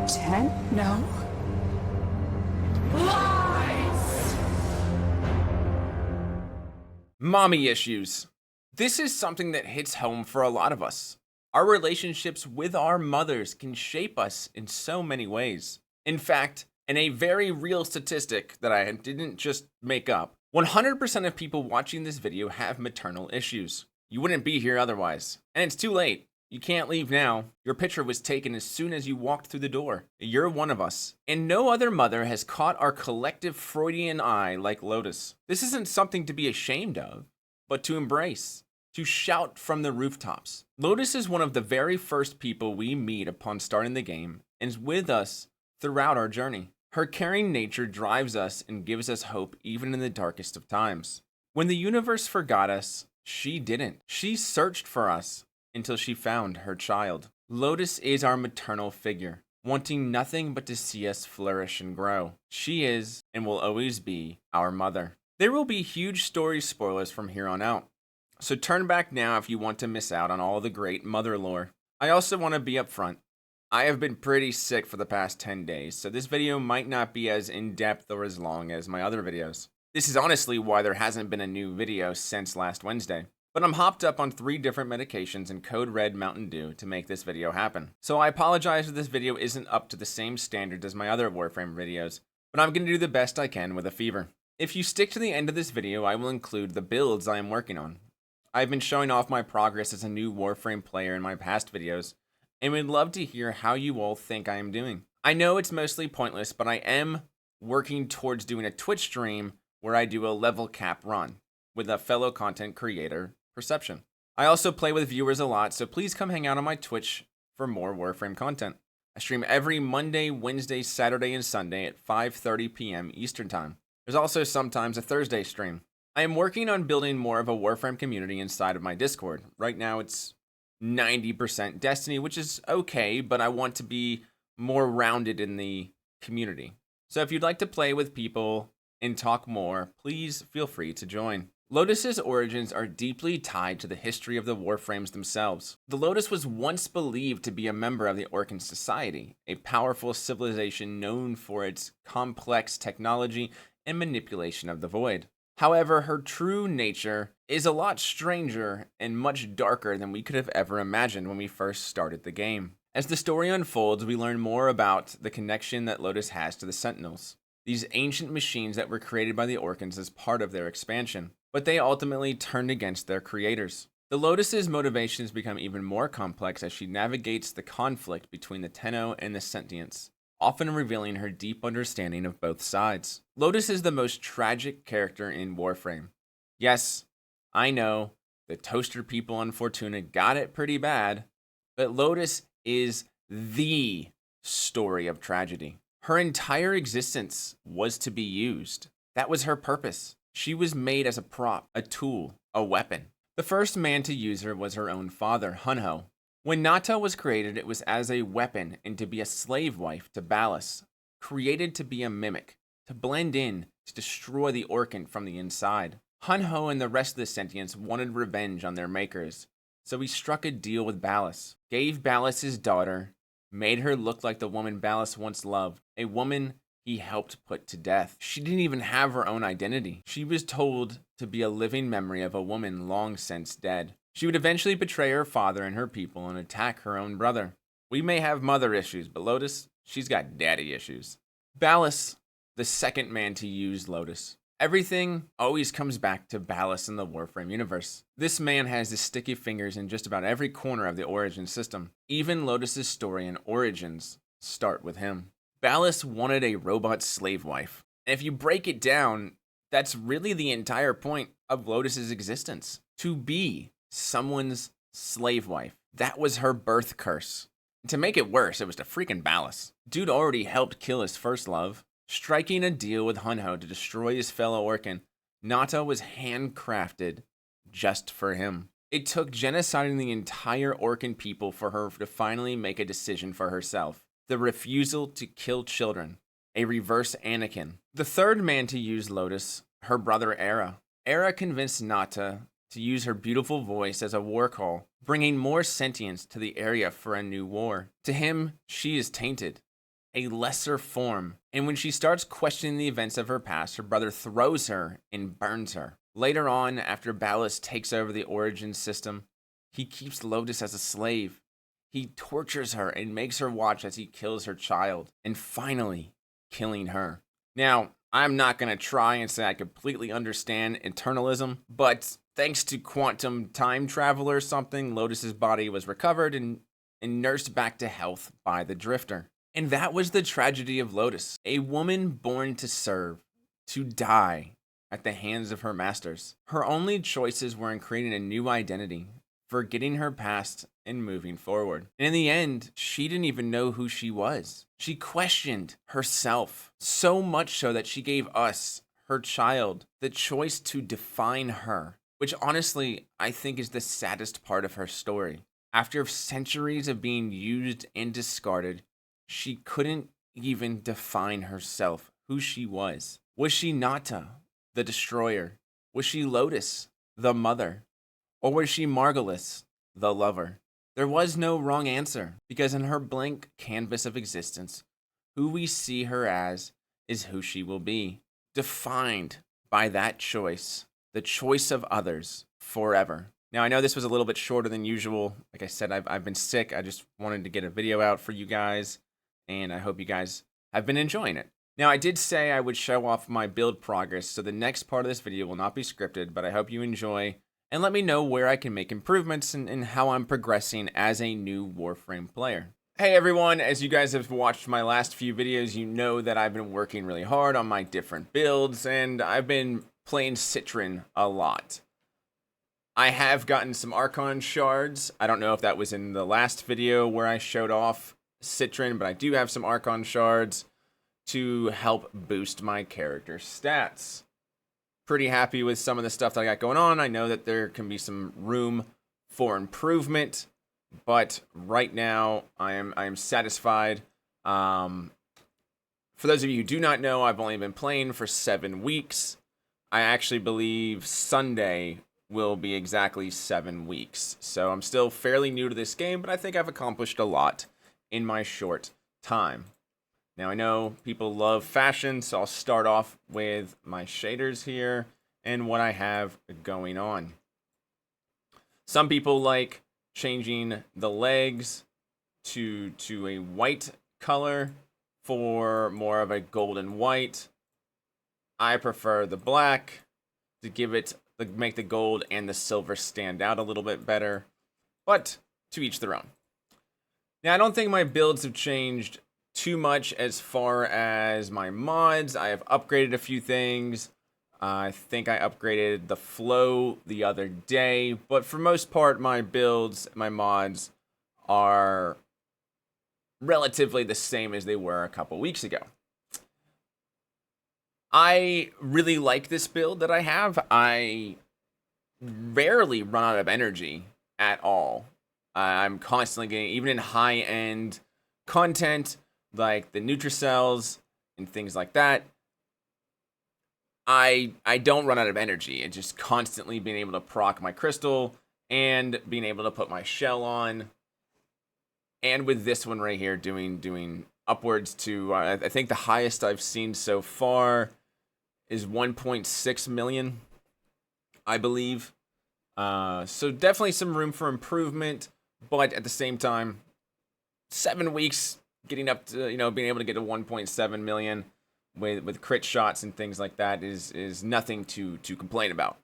10? No. Lies! Mommy issues. This is something that hits home for a lot of us. Our relationships with our mothers can shape us in so many ways. In fact, in a very real statistic that I didn't just make up, 100% of people watching this video have maternal issues. You wouldn't be here otherwise. And it's too late. You can't leave now. Your picture was taken as soon as you walked through the door. You're one of us. And no other mother has caught our collective Freudian eye like Lotus. This isn't something to be ashamed of, but to embrace, to shout from the rooftops. Lotus is one of the very first people we meet upon starting the game and is with us throughout our journey. Her caring nature drives us and gives us hope even in the darkest of times. When the universe forgot us, she didn't. She searched for us until she found her child. Lotus is our maternal figure, wanting nothing but to see us flourish and grow. She is and will always be our mother. There will be huge story spoilers from here on out, so turn back now if you want to miss out on all the great mother lore. I also want to be upfront. I have been pretty sick for the past 10 days, so this video might not be as in-depth or as long as my other videos. This is honestly why there hasn't been a new video since last Wednesday. But I'm hopped up on 3 different medications and Code Red Mountain Dew to make this video happen. So I apologize if this video isn't up to the same standards as my other Warframe videos, but I'm going to do the best I can with a fever. If you stick to the end of this video, I will include the builds I am working on. I've been showing off my progress as a new Warframe player in my past videos, and would love to hear how you all think I am doing. I know it's mostly pointless, but I am working towards doing a Twitch stream where I do a level cap run with a fellow content creator, Perception. I also play with viewers a lot, so please come hang out on my Twitch for more Warframe content. I stream every Monday, Wednesday, Saturday, and Sunday at 5:30 p.m. Eastern Time. There's also sometimes a Thursday stream. I am working on building more of a Warframe community inside of my Discord. Right now it's 90% Destiny, which is okay, but I want to be more rounded in the community. So if you'd like to play with people and talk more, please feel free to join. Lotus's origins are deeply tied to the history of the Warframes themselves. The Lotus was once believed to be a member of the Orcan Society, a powerful civilization known for its complex technology and manipulation of the Void. However, her true nature is a lot stranger and much darker than we could have ever imagined when we first started the game. As the story unfolds, we learn more about the connection that Lotus has to the Sentinels, these ancient machines that were created by the Orcans as part of their expansion, but they ultimately turned against their creators. The Lotus's motivations become even more complex as she navigates the conflict between the Tenno and the Sentients, often revealing her deep understanding of both sides. Lotus is the most tragic character in Warframe. Yes, I know, the toaster people on Fortuna got it pretty bad, but Lotus is the story of tragedy. Her entire existence was to be used. That was her purpose. She was made as a prop, a tool, a weapon. The first man to use her was her own father, Hunho. When Nata was created, it was as a weapon and to be a slave wife to Ballas, created to be a mimic, to blend in, to destroy the Orcan from the inside. Hunho and the rest of the Sentients wanted revenge on their makers, so he struck a deal with Ballas, gave Ballas his daughter, made her look like the woman Ballas once loved, a woman he helped put to death. She didn't even have her own identity. She was told to be a living memory of a woman long since dead. She would eventually betray her father and her people and attack her own brother. We may have mother issues, but Lotus, she's got daddy issues. Ballas, the second man to use Lotus. Everything always comes back to Ballas in the Warframe universe. This man has his sticky fingers in just about every corner of the Origin system. Even Lotus's story and origins start with him. Ballas wanted a robot slave wife. And if you break it down, that's really the entire point of Lotus's existence. To be someone's slave wife. That was her birth curse. And to make it worse, it was to freaking Ballas. Dude already helped kill his first love. Striking a deal with Hunho to destroy his fellow Orcan, Nata was handcrafted just for him. It took genociding the entire Orcan people for her to finally make a decision for herself. The refusal to kill children, a reverse Anakin. The third man to use Lotus, her brother Era. Era convinced Nata to use her beautiful voice as a war call, bringing more sentience to the area for a new war. To him, she is tainted, a lesser form. And when she starts questioning the events of her past, her brother throws her and burns her. Later on, after Ballast takes over the Origin system, he keeps Lotus as a slave. He tortures her and makes her watch as he kills her child, and finally killing her. Now, I'm not going to try and say I completely understand eternalism, but thanks to quantum time travel or something, Lotus's body was recovered and nursed back to health by the Drifter. And that was the tragedy of Lotus, a woman born to serve, to die at the hands of her masters. Her only choices were in creating a new identity, forgetting her past and moving forward. And in the end, she didn't even know who she was. She questioned herself, so much so that she gave us, her child, the choice to define her, which honestly, I think is the saddest part of her story. After centuries of being used and discarded, she couldn't even define herself, who she was. Was she Nata, the destroyer? Was she Lotus, the mother? Or was she Margulis, the lover? There was no wrong answer, because in her blank canvas of existence, who we see her as is who she will be, defined by that choice, the choice of others, forever. Now, I know this was a little bit shorter than usual. Like I said, I've been sick. I just wanted to get a video out for you guys, and I hope you guys have been enjoying it. Now, I did say I would show off my build progress, so the next part of this video will not be scripted, but I hope you enjoy, and let me know where I can make improvements and how I'm progressing as a new Warframe player. Hey everyone, as you guys have watched my last few videos, you know that I've been working really hard on my different builds, and I've been playing Citron a lot. I have gotten some Archon shards. I don't know if that was in the last video where I showed off Citron, but I do have some Archon shards to help boost my character stats. Pretty happy with some of the stuff that I got going on. I know that there can be some room for improvement, but right now I am satisfied. For those of you who do not know, I've only been playing for 7 weeks. I actually believe Sunday will be exactly 7 weeks. So I'm still fairly new to this game, but I think I've accomplished a lot in my short time. Now, I know people love fashion, so I'll start off with my shaders here and what I have going on. Some people like changing the legs to a white color for more of a golden white. I prefer the black to make the gold and the silver stand out a little bit better, but to each their own. Now, I don't think my builds have changed too much as far as my mods. I have upgraded a few things. I think I upgraded the flow the other day, but for most part, my builds, my mods are relatively the same as they were a couple weeks ago. I really like this build that I have. I rarely run out of energy at all. I'm constantly getting, even in high-end content, like the Nutricells and things like that, I don't run out of energy. It's just constantly being able to proc my crystal and being able to put my shell on. And with this one right here, doing upwards to, I think the highest I've seen so far is 1.6 million, I believe. So definitely some room for improvement, but at the same time, 7 weeks getting up to, being able to get to 1.7 million with crit shots and things like that is nothing to complain about.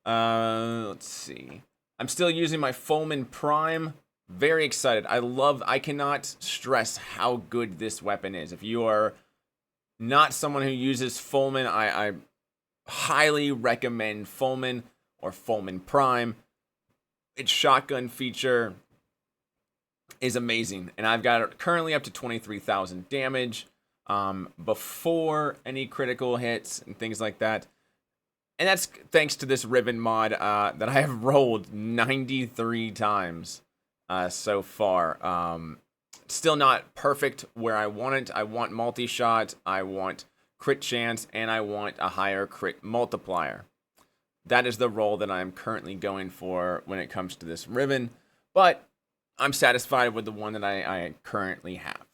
Let's see. I'm still using my Fulmin Prime. Very excited. I cannot stress how good this weapon is. If you are not someone who uses Fulmin, I highly recommend Fulmin or Fulmin Prime. Its shotgun feature is amazing, and I've got it currently up to 23,000 damage before any critical hits and things like that. And that's thanks to this Ribbon mod that I have rolled 93 times so far. Still not perfect where I want it. I want multi-shot, I want crit chance, and I want a higher crit multiplier. That is the role that I'm currently going for when it comes to this ribbon, but I'm satisfied with the one that I currently have.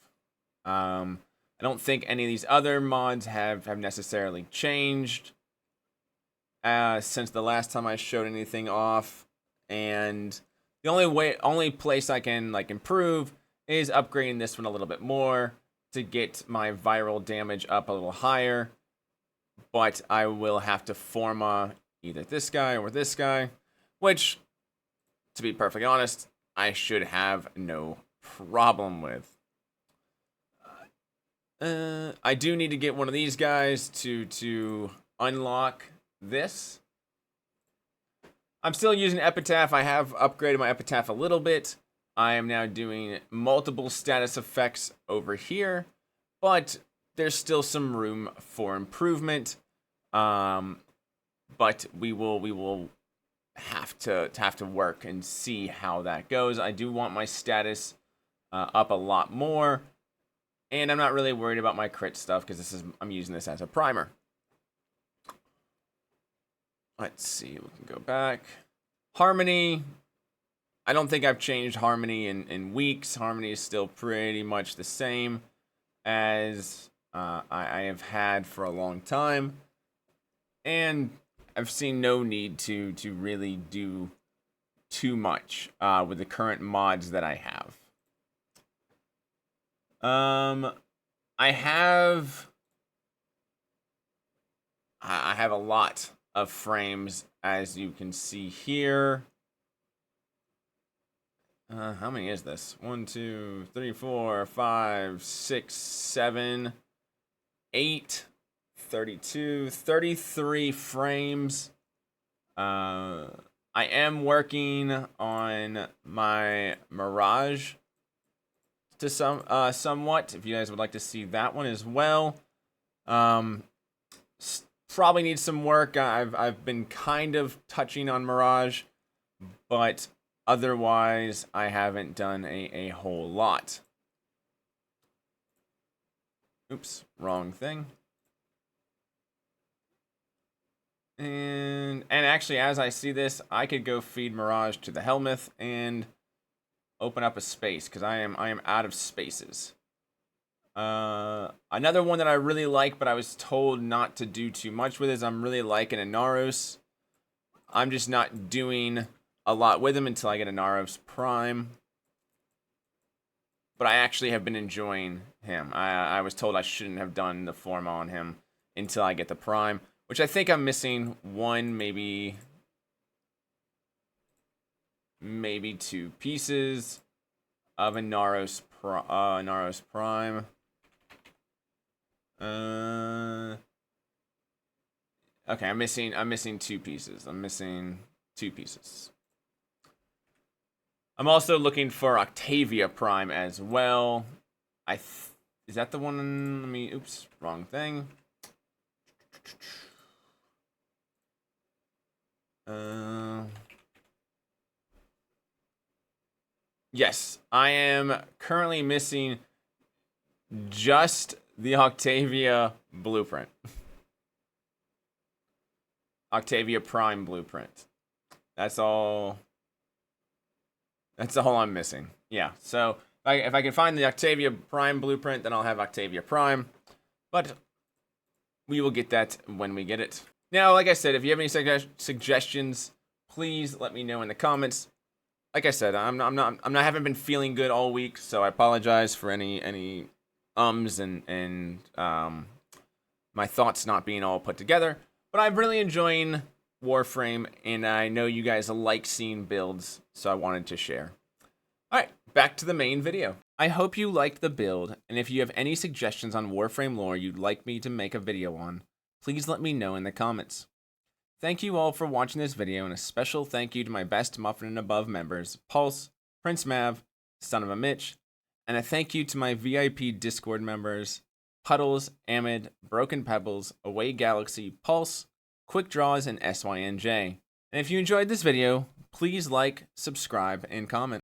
I don't think any of these other mods have necessarily changed since the last time I showed anything off, and the only place I can like improve is upgrading this one a little bit more to get my viral damage up a little higher. But I will have to forma either this guy or this guy, which, to be perfectly honest, I should have no problem with. I do need to get one of these guys to unlock this. I'm still using Epitaph. I have upgraded my Epitaph a little bit. I am now doing multiple status effects over here, but there's still some room for improvement. But we will have to work and see how that goes. I do want my status up a lot more, and I'm not really worried about my crit stuff because I'm using this as a primer. Let's see, we can go back. Harmony. I don't think I've changed Harmony in weeks. Harmony is still pretty much the same as I have had for a long time. And I've seen no need to really do too much with the current mods that I have. I have a lot of frames, as you can see here. How many is this? 1, 2, 3, 4, 5, 6, 7, 8, 32, 33 frames. I am working on my Mirage to somewhat. If you guys would like to see that one as well. Probably needs some work. I've been kind of touching on Mirage, but otherwise I haven't done a whole lot. Oops, wrong thing. And actually, as I see this, I could go feed Mirage to the Helmuth and open up a space, because I am out of spaces. Another one that I really like, but I was told not to do too much with, is I'm really liking a Naros. I'm just not doing a lot with him until I get a Naros Prime. But I actually have been enjoying him. I was told I shouldn't have done the form on him until I get the Prime, which I think I'm missing one, maybe 2 pieces of a Naros Prime. Okay, I'm missing 2 pieces. I'm also looking for Octavia Prime as well. Is that the one? Oops, wrong thing. Yes, I am currently missing just the Octavia blueprint. Octavia Prime blueprint. That's all I'm missing. Yeah, so if I can find the Octavia Prime blueprint, then I'll have Octavia Prime. But we will get that when we get it. Now, like I said, if you have any suggestions, please let me know in the comments. Like I said, I haven't been feeling good all week, so I apologize for any ums and my thoughts not being all put together. But I'm really enjoying Warframe, and I know you guys like seeing builds, so I wanted to share. Alright, back to the main video. I hope you liked the build, and if you have any suggestions on Warframe lore you'd like me to make a video on, please let me know in the comments. Thank you all for watching this video, and a special thank you to my best Muffin and Above members, Pulse, Prince Mav, Son of a Mitch, and a thank you to my VIP Discord members, Puddles, Amid, Broken Pebbles, Away Galaxy, Pulse, Quick Draws, and SYNJ. And if you enjoyed this video, please like, subscribe, and comment.